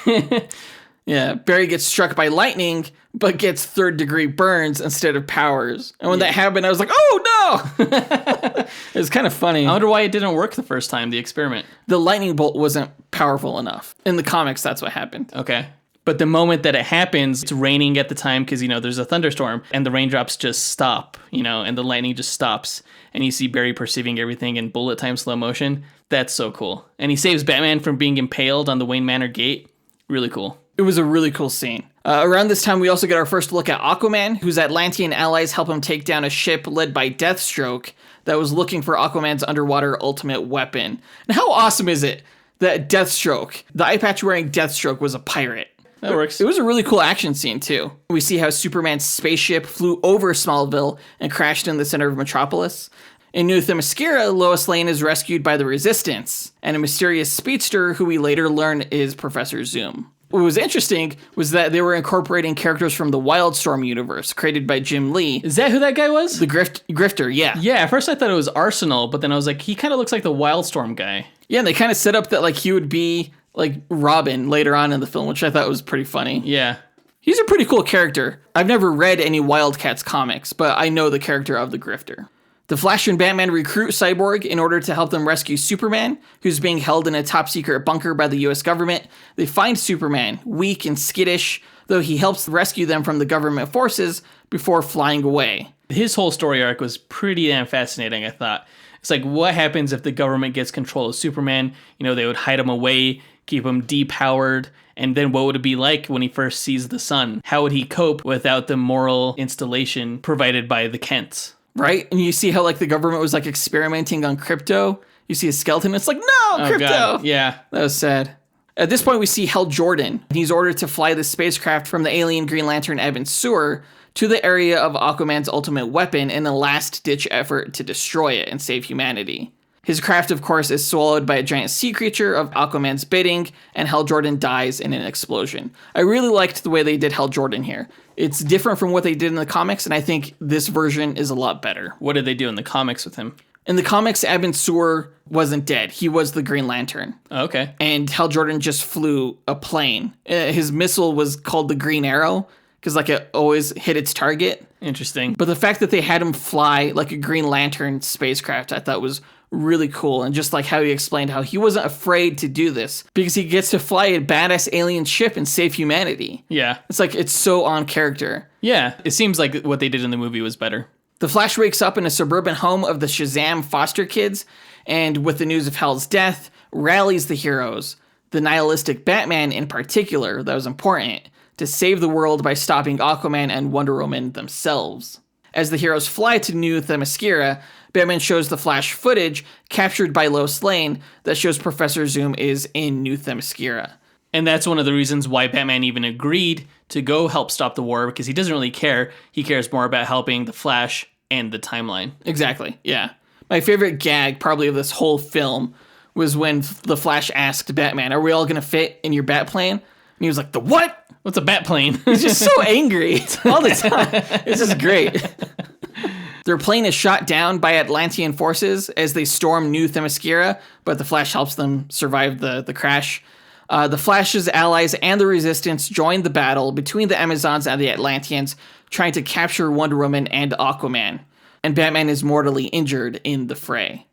Yeah, Barry gets struck by lightning, but gets third-degree burns instead of powers. And when that happened, I was like, oh, no! It was kind of funny. I wonder why it didn't work the first time, the experiment. The lightning bolt wasn't powerful enough. In the comics, that's what happened. Okay. But the moment that it happens, it's raining at the time because, there's a thunderstorm and the raindrops just stop, and the lightning just stops. And you see Barry perceiving everything in bullet time slow motion. That's so cool. And he saves Batman from being impaled on the Wayne Manor gate. Really cool. It was a really cool scene. Around this time, we also get our first look at Aquaman, whose Atlantean allies help him take down a ship led by Deathstroke that was looking for Aquaman's underwater ultimate weapon. And how awesome is it that Deathstroke, the eye patch wearing Deathstroke, was a pirate? That works. It was a really cool action scene, too. We see how Superman's spaceship flew over Smallville and crashed in the center of Metropolis. In New Themyscira, Lois Lane is rescued by the Resistance and a mysterious speedster who we later learn is Professor Zoom. What was interesting was that they were incorporating characters from the Wildstorm universe, created by Jim Lee. Is that who that guy was? The Grifter, yeah. Yeah, at first I thought it was Arsenal, but then I was like, he kind of looks like the Wildstorm guy. Yeah, and they kind of set up that like he would be like Robin later on in the film, which I thought was pretty funny. Yeah. He's a pretty cool character. I've never read any Wildcats comics, but I know the character of the Grifter. The Flash and Batman recruit Cyborg in order to help them rescue Superman, who's being held in a top-secret bunker by the US government. They find Superman, weak and skittish, though he helps rescue them from the government forces before flying away. His whole story arc was pretty damn fascinating, I thought. It's like, what happens if the government gets control of Superman? They would hide him away, keep him depowered, and then what would it be like when he first sees the sun? How would he cope without the moral installation provided by the Kents? Right? And you see how like the government was like experimenting on crypto. You see a skeleton, it's like, no, crypto! God. Yeah. That was sad. At this point, we see Hal Jordan. He's ordered to fly the spacecraft from the alien Green Lantern Evans sewer to the area of Aquaman's ultimate weapon in a last-ditch effort to destroy it and save humanity. His craft, of course, is swallowed by a giant sea creature of Aquaman's bidding, and Hal Jordan dies in an explosion. I really liked the way they did Hal Jordan here. It's different from what they did in the comics, and I think this version is a lot better. What did they do in the comics with him? In the comics, Abin Sur wasn't dead. He was the Green Lantern. Oh, okay. And Hal Jordan just flew a plane. His missile was called the Green Arrow, because like it always hit its target. Interesting. But the fact that they had him fly like a Green Lantern spacecraft, I thought was really cool. And just like how he explained how he wasn't afraid to do this because he gets to fly a badass alien ship and save humanity. Yeah. It's like, it's so on character. Yeah. It seems like what they did in the movie was better. The Flash wakes up in a suburban home of the Shazam foster kids, and with the news of Hal's death, rallies the heroes, the nihilistic Batman in particular, that was important, to save the world by stopping Aquaman and Wonder Woman themselves. As the heroes fly to New Themyscira, Batman shows the Flash footage captured by Lois Lane that shows Professor Zoom is in New Themyscira. And that's one of the reasons why Batman even agreed to go help stop the war, because he doesn't really care. He cares more about helping the Flash and the timeline. Exactly, yeah. My favorite gag probably of this whole film was when the Flash asked Batman, "Are we all going to fit in your bat plane?" And he was like, "The what?" What's a bat plane? He's just so angry all the time. It's just great. Their plane is shot down by Atlantean forces as they storm New Themyscira, but the Flash helps them survive the crash. The Flash's allies and the Resistance join the battle between the Amazons and the Atlanteans, trying to capture Wonder Woman and Aquaman. And Batman is mortally injured in the fray.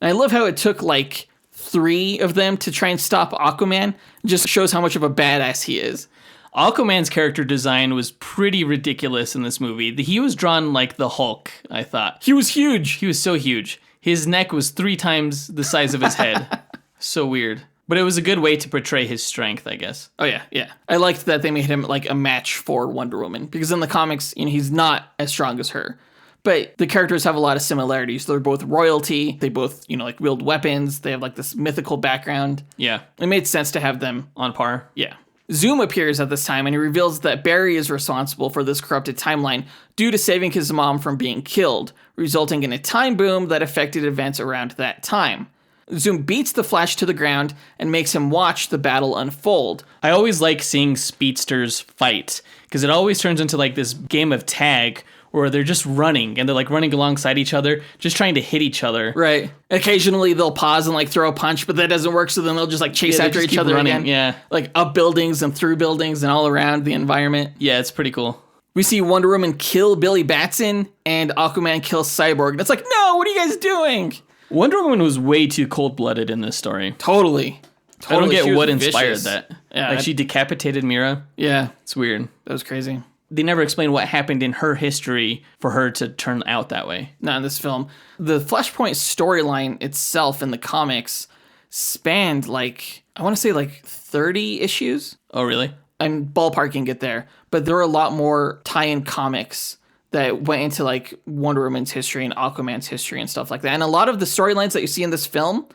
And I love how it took like 3 of them to try and stop Aquaman. It just shows how much of a badass he is. Aquaman's character design was pretty ridiculous in this movie. He was drawn like the Hulk, I thought. He was huge. He was so huge. His neck was 3 times the size of his head. So weird. But it was a good way to portray his strength, I guess. Oh, yeah, yeah. I liked that they made him like a match for Wonder Woman. Because in the comics, he's not as strong as her. But the characters have a lot of similarities. They're both royalty. They both, like wield weapons. They have like this mythical background. Yeah. It made sense to have them. On par. Yeah. Zoom appears at this time and he reveals that Barry is responsible for this corrupted timeline due to saving his mom from being killed, resulting in a time boom that affected events around that time. Zoom beats the Flash to the ground and makes him watch the battle unfold. I always like seeing speedsters fight because it always turns into like this game of tag where they're just running and they're like running alongside each other, just trying to hit each other. Right. Occasionally they'll pause and like throw a punch, but that doesn't work. So then they'll just like chase after each other running again. Yeah. Like up buildings and through buildings and all around the environment. Yeah, it's pretty cool. We see Wonder Woman kill Billy Batson and Aquaman kill Cyborg. And it's like, no, what are you guys doing? Wonder Woman was way too cold-blooded in this story. Totally. I don't get what inspired that. Yeah, like she decapitated Mira. Yeah. It's weird. That was crazy. They never explain what happened in her history for her to turn out that way. Not in this film. The Flashpoint storyline itself in the comics spanned like, I want to say like 30 issues. Oh, really? I'm ballparking it there. But there were a lot more tie-in comics that went into like Wonder Woman's history and Aquaman's history and stuff like that. And a lot of the storylines that you see in this film,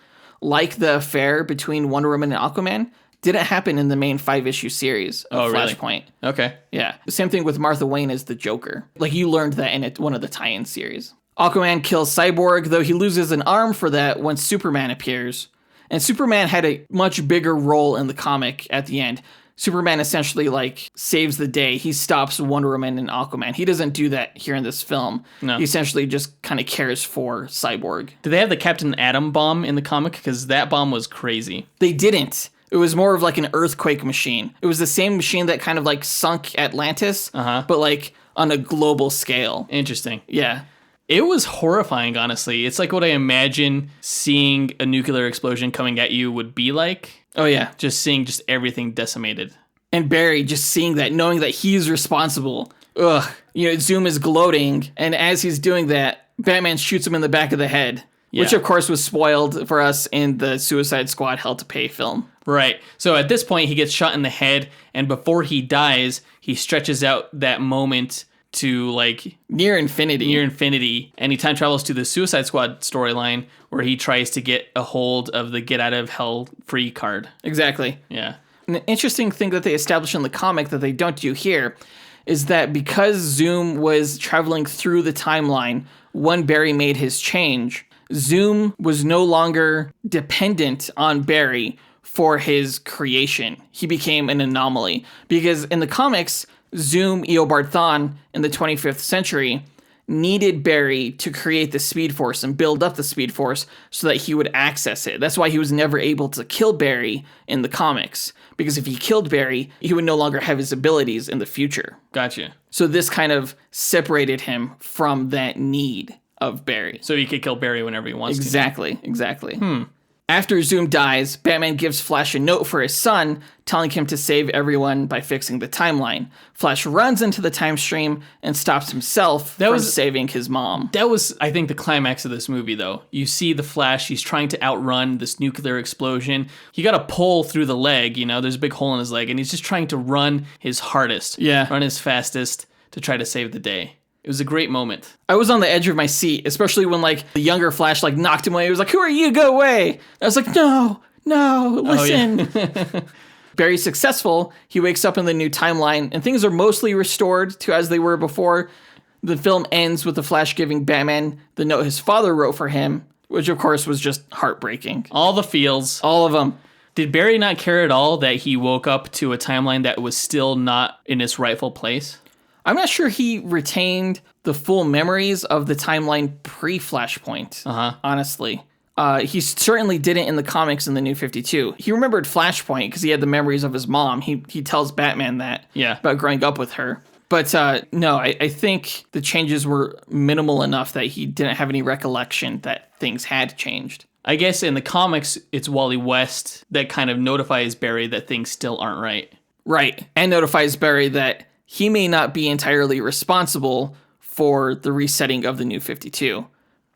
like the affair between Wonder Woman and Aquaman, didn't happen in the main 5-issue series of Flashpoint. Really? Okay. Yeah. Same thing with Martha Wayne as the Joker. Like you learned that in one of the tie-in series. Aquaman kills Cyborg, though he loses an arm for that when Superman appears. And Superman had a much bigger role in the comic at the end. Superman essentially like saves the day. He stops Wonder Woman and Aquaman. He doesn't do that here in this film. No. He essentially just kind of cares for Cyborg. Did they have the Captain Atom bomb in the comic? Because that bomb was crazy. They didn't. It was more of like an earthquake machine. It was the same machine that kind of like sunk Atlantis, but like on a global scale. Interesting. Yeah. It was horrifying, honestly. It's like what I imagine seeing a nuclear explosion coming at you would be like. Oh, yeah. Just seeing just everything decimated. And Barry just seeing that, knowing that he's responsible. Ugh. Zoom is gloating, and as he's doing that, Batman shoots him in the back of the head. Yeah. Which, of course, was spoiled for us in the Suicide Squad Hell to Pay film. Right. So at this point, he gets shot in the head, and before he dies, he stretches out that moment to like near infinity, and he time travels to the Suicide Squad storyline where he tries to get a hold of the Get Out of Hell free card. Exactly. Yeah. An interesting thing that they establish in the comic that they don't do here is that because Zoom was traveling through the timeline when Barry made his change, Zoom was no longer dependent on Barry for his creation. He became an anomaly because in the comics, Zoom Eobard Thawne in the 25th century needed Barry to create the Speed Force and build up the Speed Force so that he would access it. That's why he was never able to kill Barry in the comics, because if he killed Barry, he would no longer have his abilities in the future. Gotcha. So this kind of separated him from that need of Barry. So he could kill Barry whenever he wants to. Exactly. After Zoom dies, Batman gives Flash a note for his son, telling him to save everyone by fixing the timeline. Flash runs into the time stream and stops himself from saving his mom. That was, I think, the climax of this movie, though. You see the Flash, he's trying to outrun this nuclear explosion. He got a pull through the leg, there's a big hole in his leg, and he's just trying to run his hardest, run his fastest to try to save the day. It was a great moment. I was on the edge of my seat, especially when the younger Flash knocked him away. He was like, "Who are you? Go away!" I was like, "No, listen." Oh, yeah. Barry's successful. He wakes up in the new timeline, and things are mostly restored to as they were before. The film ends with the Flash giving Batman the note his father wrote for him, which of course was just heartbreaking. All the feels. All of them. Did Barry not care at all that he woke up to a timeline that was still not in its rightful place? I'm not sure he retained the full memories of the timeline pre-Flashpoint, honestly. He certainly didn't in the comics in the New 52. He remembered Flashpoint because he had the memories of his mom. He tells Batman that about growing up with her. But no, I think the changes were minimal enough that he didn't have any recollection that things had changed. I guess in the comics, it's Wally West that kind of notifies Barry that things still aren't right. Right, and notifies Barry that he may not be entirely responsible for the resetting of the New 52.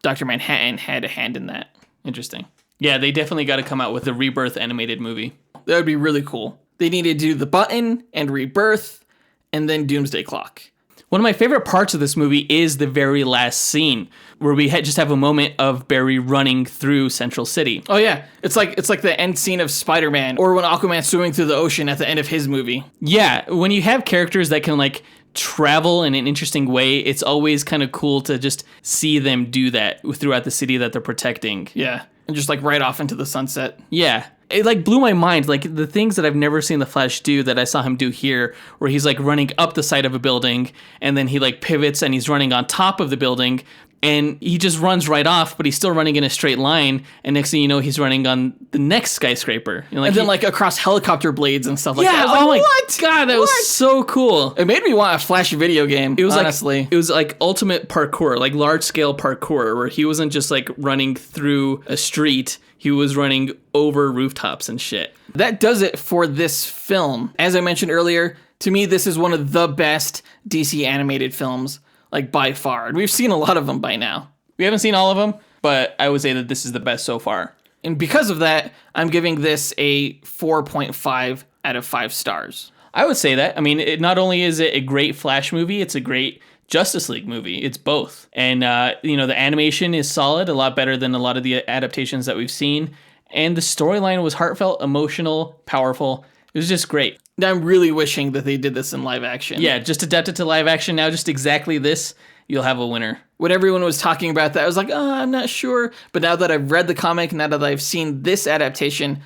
Dr. Manhattan had a hand in that. Interesting. Yeah, they definitely got to come out with a Rebirth animated movie. That would be really cool. They need to do the Button and Rebirth and then Doomsday Clock. One of my favorite parts of this movie is the very last scene where we just have a moment of Barry running through Central City. Oh yeah, it's like the end scene of Spider-Man, or when Aquaman's swimming through the ocean at the end of his movie. Yeah, when you have characters that can like travel in an interesting way, it's always kind of cool to just see them do that throughout the city that they're protecting. Yeah, and just like right off into the sunset. Yeah. It like blew my mind, like the things that I've never seen the Flash do that I saw him do here, where he's like running up the side of a building and then he like pivots and he's running on top of the building and he just runs right off, but he's still running in a straight line. And next thing you know, he's running on the next skyscraper. You know, like and then like across helicopter blades and stuff like that. Yeah, oh my God, that was so cool. It made me want a Flash video game, It was honestly. It was like ultimate parkour, like large scale parkour, where he wasn't just like running through a street. He was running over rooftops and shit. That does it for this film. As I mentioned earlier, to me, this is one of the best DC animated films, like by far. And we've seen a lot of them by now. We haven't seen all of them, but I would say that this is the best so far. And because of that, I'm giving this a 4.5 out of 5 stars. I would say that. I mean, not only is it a great Flash movie, it's a great Justice League movie. It's both. And, the animation is solid, a lot better than a lot of the adaptations that we've seen. And the storyline was heartfelt, emotional, powerful. It was just great. I'm really wishing that they did this in live action. Yeah, just adapt it to live action now, just exactly this, you'll have a winner. When everyone was talking about that, I was like, I'm not sure. But now that I've read the comic, now that I've seen this adaptation,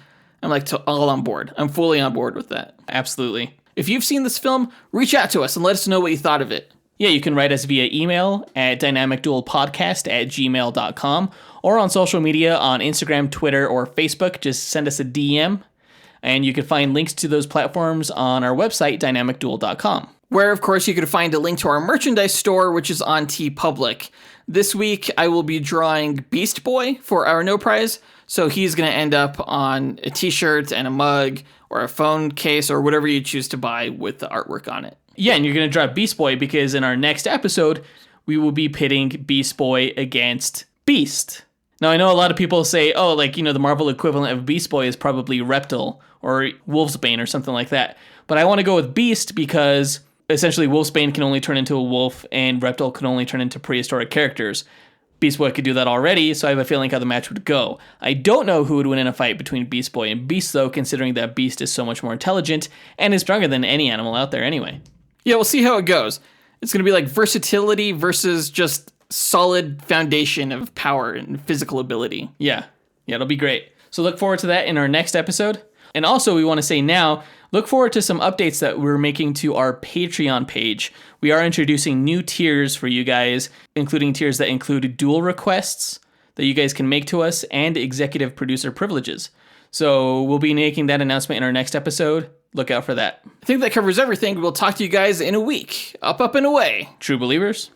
I'm like all on board. I'm fully on board with that. Absolutely. If you've seen this film, reach out to us and let us know what you thought of it. Yeah, you can write us via email at dynamicduelpodcast@gmail.com or on social media on Instagram, Twitter, or Facebook. Just send us a DM. And you can find links to those platforms on our website, dynamicduel.com. Where, of course, you can find a link to our merchandise store, which is on TeePublic. This week, I will be drawing Beast Boy for our No Prize. So he's going to end up on a t-shirt and a mug or a phone case or whatever you choose to buy with the artwork on it. Yeah, and you're going to draw Beast Boy because in our next episode, we will be pitting Beast Boy against Beast. Now, I know a lot of people say, the Marvel equivalent of Beast Boy is probably Reptile or Wolfsbane or something like that. But I want to go with Beast because essentially Wolfsbane can only turn into a wolf and Reptile can only turn into prehistoric characters. Beast Boy could do that already, so I have a feeling how the match would go. I don't know who would win in a fight between Beast Boy and Beast, though, considering that Beast is so much more intelligent and is stronger than any animal out there anyway. Yeah, we'll see how it goes. It's going to be like versatility versus just solid foundation of power and physical ability. Yeah, it'll be great. So look forward to that in our next episode. And also, we want to say now, look forward to some updates that we're making to our Patreon page. We are introducing new tiers for you guys, including tiers that include duel requests that you guys can make to us and executive producer privileges. So we'll be making that announcement in our next episode. Look out for that. I think that covers everything. We'll talk to you guys in a week. Up, and away. True believers.